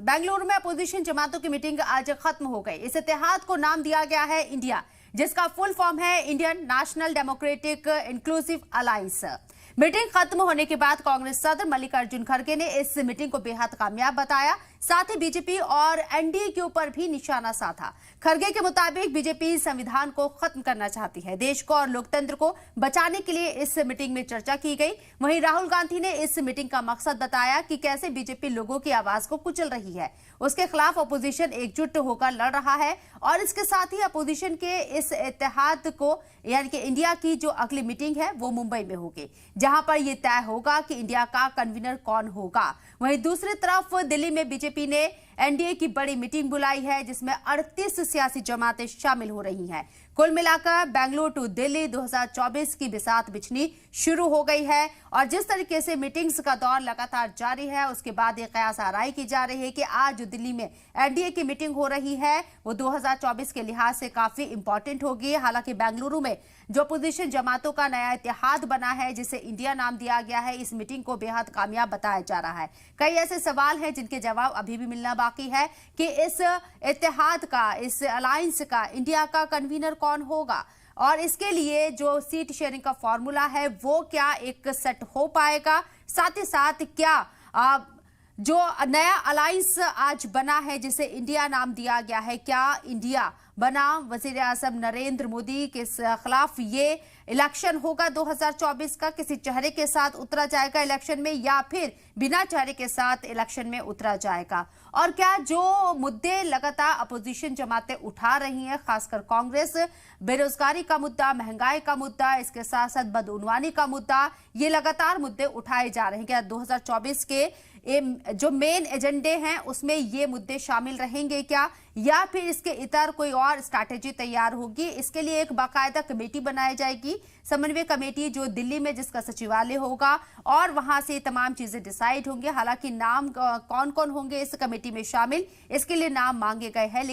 बेंगलुरु में अपोजिशन जमातों की मीटिंग आज खत्म हो गई। इस इत्तेहाद को नाम दिया गया है इंडिया, जिसका फुल फॉर्म है Indian national democratic inclusive alliance. Meeting खत्म होने के बाद कांग्रेस सदर मल्लिकार्जुन खड़गे ने इस मीटिंग को बेहद कामयाब बताया, साथ ही बीजेपी और एनडीए के ऊपर भी निशाना साधा। खड़गे के मुताबिक बीजेपी संविधान को खत्म करना चाहती है। देश को और लोकतंत्र को बचाने के लिए इस मीटिंग में चर्चा की गई। वहीं राहुल गांधी ने इस मीटिंग का मकसद बताया कि कैसे बीजेपी लोगों की आवाज को कुचल रही है, उसके खिलाफ अपोजिशन एकजुट होकर लड़ रहा है और इसके साथ ही अपोजिशन के इस इत्तेहाद को यानी कि इंडिया की जो अगली मीटिंग है वो मुंबई में होगी, जहां पर यह तय होगा कि इंडिया का कन्वीनर कौन होगा। वहीं दूसरी तरफ दिल्ली में बीजेपी ने एनडीए की बड़ी मीटिंग बुलाई है, जिसमें 38 सियासी जमातें शामिल हो रही हैं। कुल मिलाकर बेंगलुरु टू दिल्ली 2024 की बिसात बिछनी शुरू हो गई है और जिस तरीके से मीटिंग्स का दौर लगातार जारी है, उसके बाद ये कयास आराई की जा रही है कि आज जो दिल्ली में एनडीए की मीटिंग हो रही है वो 2024 के लिहाज से काफी इंपॉर्टेंट होगी। हालांकि बेंगलुरु में जो अपोजिशन जमातों का नया इत्तेहाद बना है, जिसे इंडिया नाम दिया गया है, इस मीटिंग को बेहद कामयाब बताया जा रहा है। कई ऐसे सवाल हैं जिनके जवाब अभी भी मिलना बाकी है कि इस इत्तेहाद का, इस अलायंस का इंडिया का कन्वीनर कौन होगा और इसके लिए जो सीट शेयरिंग का फॉर्मूला है वो क्या एक सेट हो पाएगा। साथ ही साथ क्या जो नया अलायंस आज बना है जिसे इंडिया नाम दिया गया है, क्या इंडिया बनाम वजीर आजम नरेंद्र मोदी के खिलाफ ये इलेक्शन होगा 2024 का, किसी चेहरे के साथ उतरा जाएगा इलेक्शन में या फिर बिना चेहरे के साथ इलेक्शन में उतरा जाएगा। और क्या जो मुद्दे लगातार अपोजिशन जमातें उठा रही हैं, खासकर कांग्रेस, बेरोजगारी का मुद्दा, महंगाई का मुद्दा, इसके साथ साथ बदउनवानी का मुद्दा, ये लगातार मुद्दे उठाए जा रहे हैं। क्या 2024 के जो मेन एजेंडे हैं उसमें ये मुद्दे शामिल रहेंगे क्या, या फिर इसके इतर कोई और स्ट्रैटेजी तैयार होगी? इसके लिए एक बाकायदा कमेटी बनाई जाएगी, समन्वय कमेटी, जो दिल्ली में जिसका सचिवालय होगा और वहां से तमाम चीजें डिसाइड होंगे। हालांकि नाम कौन कौन होंगे इस कमेटी में शामिल, इसके लिए नाम मांगे गए हैं।